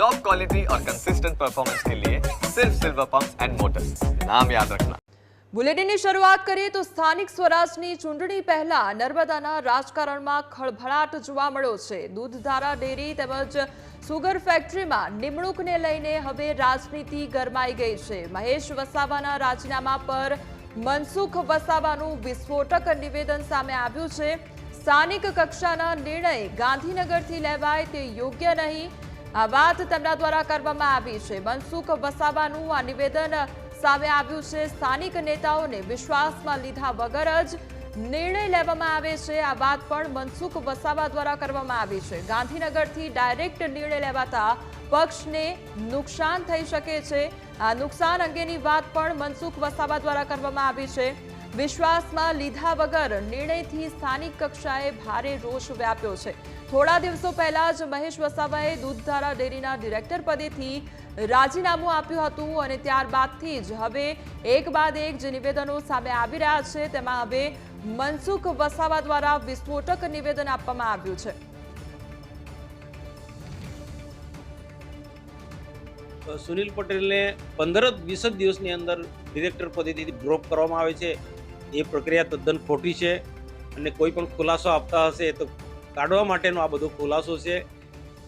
Top quality और consistent performance के लिए सिर्फ सिल्वर पंप्स एंड मोटर्स, नाम याद रखना। બુલેટિનની શરૂઆત કરીએ તો સ્થાનિક સ્વરાજની ચૂંટણી પહેલા નર્મદાના રાજકારણમાં ખળભળાટ જોવા મળ્યો છે। દૂધધારા ડેરી તેમજ સુગર ફેક્ટરીમાં નિમણૂકને લઈને હવે રાજનીતિ ગરમાઈ ગઈ છે। મહેશ વસાવાના રાજીનામા પર મનસુખ વસાવાનું વિસ્ફોટક નિવેદન સામે આવ્યું છે। સ્થાનિક કક્ષાના નિર્ણય ગાંધીનગરથી લેવાય તે યોગ્ય નહીં, આ વાત તેમના દ્વારા કરવામાં આવી છે। મનસુખ વસાવાનું આ નિવેદન સામે આવ્યું છે। સ્થાનિક નેતાઓને વિશ્વાસમાં લીધા વગર જ નિર્ણય લેવામાં આવે છે, આ વાત પણ મનસુખ વસાવા દ્વારા કરવામાં આવી છે। ગાંધીનગરથી ડાયરેક્ટ નિર્ણય લેવાતા પક્ષને નુકસાન થઈ શકે છે, આ નુકસાન અંગેની વાત પણ મનસુખ વસાવા દ્વારા કરવામાં આવી છે। વિશ્વાસમાં લીધા વગર નિર્ણયથી સ્થાનિક કક્ષાએ ભારે રોષ વ્યાપ્યો છે। થોડા દિવસો પહેલા જ મહેશ વસાવાએ દૂધધારા ડેરીના ડિરેક્ટર પદેથી રાજીનામું આપ્યું હતું અને ત્યારબાદથી જ હવે એક બાદ એક જે નિવેદનો સામે આવી રહ્યા છે તેમાં હવે મનસુખ વસાવા દ્વારા વિસ્ફોટક નિવેદન આપવામાં આવ્યું છે। સુનિલ પટેલને 15-20 દિવસની અંદર ડિરેક્ટર પદેથી ડ્રોપ કરવામાં આવે છે, એ પ્રક્રિયા તદ્દન ખોટી છે અને કોઈ પણ ખુલાસો આપતા હશે તો કાઢવા માટેનો આ બધો ખુલાસો છે।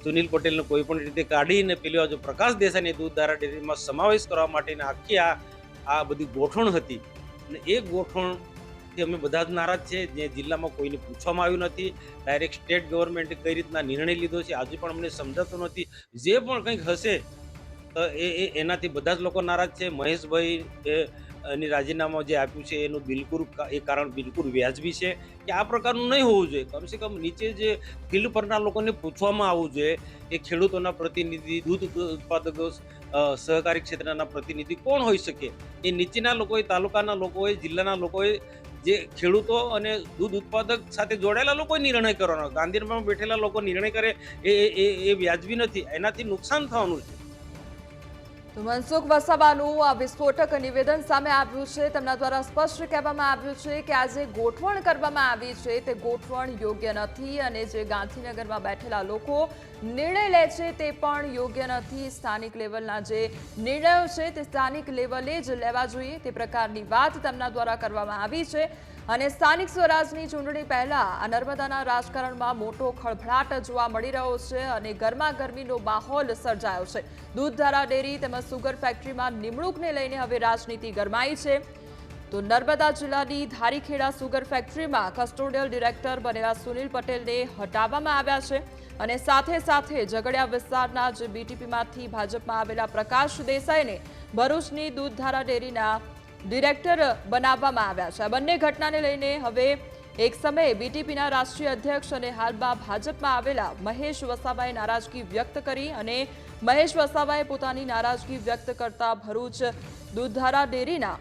સુનિલ પટેલને કોઈ પણ રીતે કાઢીને પેલી બાજુ પ્રકાશ દેસાઈની દૂધધારા ડેરીમાં સમાવેશ કરવા માટેની આખી આ બધી ગોઠવણ હતી અને એ ગોઠવણથી અમે બધા જ નારાજ છે। જે જિલ્લામાં કોઈને પૂછવામાં આવ્યું નથી, ડાયરેક્ટ સ્ટેટ ગવર્મેન્ટે કઈ રીતના નિર્ણય લીધો છે આજે પણ અમને સમજાતું નથી। જે પણ કંઈક હશે તો એનાથી બધા જ લોકો નારાજ છે। મહેશભાઈ એની રાજીનામું જે આપ્યું છે એનું બિલકુલ એ કારણ બિલકુલ વ્યાજબી છે કે આ પ્રકારનું નહીં હોવું જોઈએ। કમસે કમ નીચે જે ફિલ્ડ પરના લોકોને પૂછવામાં આવવું જોઈએ કે ખેડૂતોના પ્રતિનિધિ, દૂધ ઉત્પાદકો, સહકારી ક્ષેત્રના પ્રતિનિધિ કોણ હોઈ શકે। એ નીચેના લોકોએ, તાલુકાના લોકોએ, જિલ્લાના લોકોએ, જે ખેડૂતો અને દૂધ ઉત્પાદક સાથે જોડાયેલા લોકોએ નિર્ણય કરવાનો। ગાંધીનગરમાં બેઠેલા લોકો નિર્ણય કરે એ વ્યાજબી નથી, એનાથી નુકસાન થવાનું છે। તો મનસુખ વસાવાનું આ વિસ્ફોટક નિવેદન સામે આવ્યું છે। તેમના દ્વારા સ્પષ્ટ કહેવામાં આવ્યું છે કે આ જે ગોઠવણ કરવામાં આવી છે તે ગોઠવણ યોગ્ય નથી અને જે ગાંધીનગરમાં બેઠેલા લોકો નિર્ણય લે છે તે પણ યોગ્ય નથી। સ્થાનિક લેવલના જે નિર્ણયો છે તે સ્થાનિક લેવલે જ લેવા જોઈએ તે પ્રકારની વાત તેમના દ્વારા કરવામાં આવી છે। અને સ્થાનિક સ્વરાજની ચૂંટણી પહેલા આ નર્મદાના રાજકારણમાં મોટો ખળભળાટ જોવા મળી રહ્યો છે અને ગરમાગરમીનો માહોલ સર્જાયો છે। દૂધધારા ડેરી તેમજ સુગર ફેક્ટરીમાં નિમણૂકને લઈને હવે રાજનીતિ ગરમાઈ છે। તો નર્મદા જિલ્લાની ધારીખેડા સુગર ફેક્ટરીમાં કસ્ટોડિયલ ડિરેક્ટર બનેલા સુનિલ પટેલને હટાવવામાં આવ્યા છે અને સાથે સાથે ઝઘડિયા વિસ્તારના જે બીટીપીમાંથી ભાજપમાં આવેલા પ્રકાશ દેસાઈને ભરૂચની દૂધધારા ડેરીના ડિરેક્ટર બનાવવામાં આવ્યા છે। આ બંને ઘટનાને લઈને હવે એક સમયે બીટીપીના રાષ્ટ્રીય અધ્યક્ષ અને હાલમાં ભાજપમાં આવેલા મહેશ વસાવાએ નારાજગી વ્યક્ત કરી અને મહેશ વસાવાએ પોતાની નારાજગી વ્યક્ત કરતા ભરૂચ દૂધધારા ડેરીના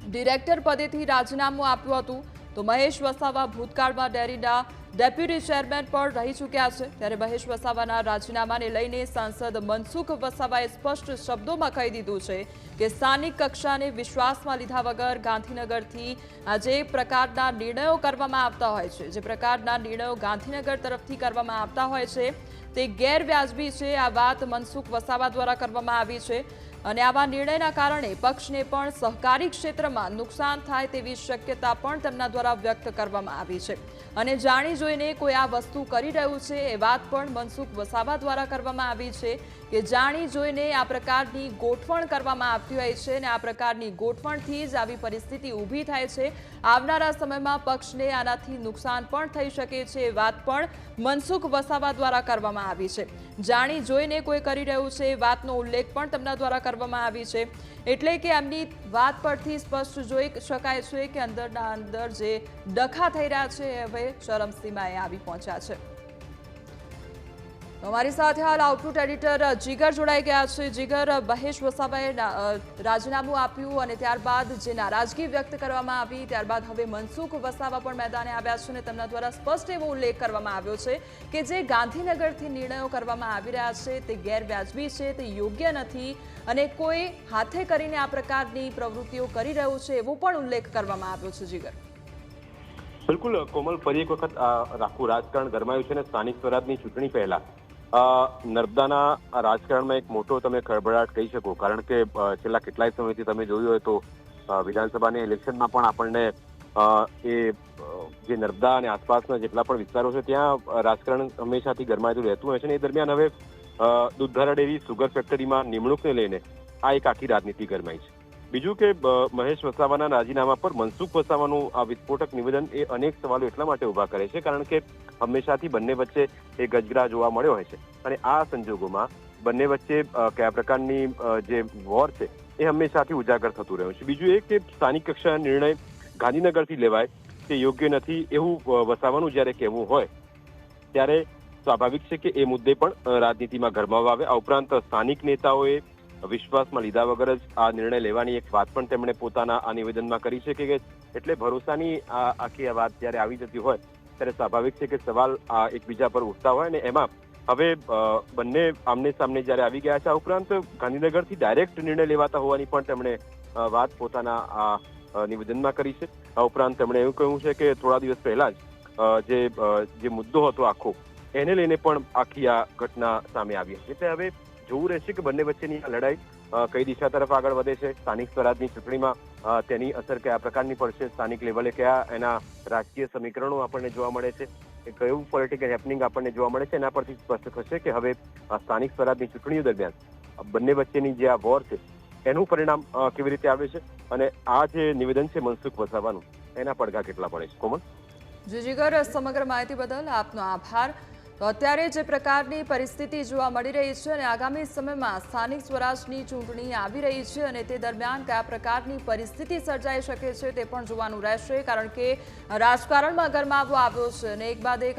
ડિરેક્ટર પદેથી રાજીનામું આપ્યું હતું। તો મહેશ વસાવા ભૂતકાળમાં ડેરીના ડેપ્યુટી ચેરમેન પણ રહી ચૂક્યા છે, ત્યારે મહેશ વસાવાના રાજીનામાને લઈને સાંસદ મનસુખ વસાવાએ સ્પષ્ટ શબ્દોમાં કહી દીધું છે કે સ્થાનિક કક્ષાને વિશ્વાસમાં લીધા વગર ગાંધીનગરથી આ જે પ્રકારના નિર્ણયો કરવામાં આવતા હોય છે, જે પ્રકારના નિર્ણયો ગાંધીનગર તરફથી કરવામાં આવતા હોય છે તે ગેરવ્યાજબી છે, આ વાત મનસુખ વસાવા દ્વારા કરવામાં આવી છે અને આવા નિર્ણયના કારણે પક્ષને પણ સહકારી ક્ષેત્રમાં નુકસાન થાય તેવી શક્યતા પણ તેમના દ્વારા વ્યક્ત કરવામાં આવી છે અને જાણી જોઈને કોઈ આ વસ્તુ કરી રહ્યું છે એ વાત પણ મનસુખ વસાવા દ્વારા કરવામાં આવી છે કે જાણી જોઈને આ પ્રકારની ગોઠવણ કરવામાં આવતી હોય છે અને આ પ્રકારની ગોઠવણથી જ આવી પરિસ્થિતિ ઊભી થાય છે। આવનારા સમયમાં પક્ષને આનાથી નુકસાન પણ થઈ શકે છે એ વાત પણ મનસુખ વસાવા દ્વારા કરવામાં આવી છે। જાણી જોઈને કોઈ કરી રહ્યું છે એ વાતનો ઉલ્લેખ પણ તેમના દ્વારા કરવામાં આવી છે, એટલે કે એમની વાત પરથી સ્પષ્ટ જોઈ શકાય છે કે અંદરના અંદર જે ડખા થઈ રહ્યા છે એ હવે ચરમસીમાએ આવી પહોંચ્યા છે। અમારી સાથે હાલ આઉટપુટ એડિટર જીગર જોડાઈ ગયા છે। જીગર, મહેશ વસાવાએ રાજીનામું આપ્યું અને ત્યારબાદ જે નારાજગી વ્યક્ત કરવામાં આવી ત્યારબાદ હવે મનસુખ વસાવા પણ મેદાને આવ્યા છે અને તેમના દ્વારા સ્પષ્ટ એવો ઉલ્લેખ કરવામાં આવ્યો છે કે જે ગાંધીનગરથી નિર્ણયો કરવામાં આવી રહ્યા છે તે ગેરવ્યાજબી છે, તે યોગ્ય નથી અને કોઈ હાથે કરીને આ પ્રકારની પ્રવૃત્તિઓ કરી રહ્યું છે એવો પણ ઉલ્લેખ કરવામાં આવ્યો છે। જીગર, બિલકુલ કોમલ, ફરી એક વખત આખું રાજકારણ ગરમાયું છે અને સ્થાનિક સ્વરાજની ચૂંટણી પહેલા નર્મદાના રાજકારણમાં એક મોટો તમે ખળભળાટ કહી શકો, કારણ કે છેલ્લા કેટલાય સમયથી તમે જોયું હોય તો વિધાનસભાની ઇલેક્શનમાં પણ આપણને એ જે નર્મદા અને આસપાસના જેટલા પણ વિસ્તારો છે ત્યાં રાજકારણ હંમેશાથી ગરમાયેલું રહેતું હોય છે. અને એ દરમિયાન હવે દૂધધારા ડેરી સુગર ફેક્ટરીમાં નિમણૂકને લઈને આ એક આખી રાજનીતિ ગરમાઈ છે. બીજું કે મહેશ વસાવાના રાજીનામા પર મનસુખ વસાવાનું આ વિસ્ફોટક નિવેદન એ અનેક સવાલો એટલા માટે ઉભા કરે છે કારણ કે હંમેશાથી બંને વચ્ચે એ ગજગરા જોવા મળ્યો હોય છે. અને આ સંજોગોમાં બંને વચ્ચે કયા પ્રકારની જે વોર છે એ હંમેશાથી ઉજાગર થતું રહ્યું છે. બીજું એ કે સ્થાનિક કક્ષાના નિર્ણય ગાંધીનગરથી લેવાય તે યોગ્ય નથી એવું વસાવાનું જ્યારે કહેવું હોય ત્યારે સ્વાભાવિક છે કે એ મુદ્દે પણ રાજનીતિમાં ગરમાવા આવે. આ ઉપરાંત સ્થાનિક નેતાઓએ વિશ્વાસમાં લીધા વગર જ આ નિર્ણય લેવાની એક વાત પણ તેમણે પોતાના આ નિવેદનમાં કરી છે કે એટલે ભરોસાની આ આખી આ વાત જ્યારે આવી જતી હોય ત્યારે સ્વાભાવિક છે કે સવાલ આ એકબીજા પર ઉઠતા હોય. અને એમાં હવે બંને આમને સામને જ્યારે આવી ગયા છે. આ ઉપરાંત ગાંધીનગરથી ડાયરેક્ટ નિર્ણય લેવાતા હોવાની પણ તેમણે વાત પોતાના આ નિવેદનમાં કરી છે. આ ઉપરાંત તેમણે એવું કહ્યું છે કે થોડા દિવસ પહેલા જ જે મુદ્દો હતો આખો એને લઈને પણ આખી આ ઘટના સામે આવી હતી. એટલે હવે જોવું રહેશે કે બંને વચ્ચેની આ લડાઈ કઈ દિશા તરફ આગળ વધે છે. સ્થાનિક સ્વરાજની ચૂંટણીમાં તેની અસર કયા પ્રકારની પડશે, સ્થાનિક લેવલે કયા એના રાજકીય સમીકરણો આપણને જોવા મળે છે, કયું પોલિટિકલ હેપનિંગ આપણને જોવા મળે છે, એના પરથી સ્પષ્ટ થશે કે હવે સ્થાનિક સ્વરાજની ચૂંટણીઓ દરમિયાન બંને વચ્ચેની જે આ વોર છે એનું પરિણામ કેવી રીતે આવે છે અને આ જે નિવેદન છે મનસુખ વસાવાનું એના પડઘા કેટલા પડે છે. કોમલ, જી જીગર, સમગ્ર માહિતી બદલ આપનો આભાર. તો અત્યારે જે પ્રકારની પરિસ્થિતિ જોવા મળી રહી છે અને આગામી સમયમાં સ્થાનિક સ્વરાજની ચૂંટણી આવી રહી છે અને તે દરમિયાન કયા પ્રકારની પરિસ્થિતિ સર્જાઈ શકે છે તે પણ જોવાનું રહેશે, કારણ કે રાજકારણમાં ગરમાવો આવ્યો છે અને એક બાદ એક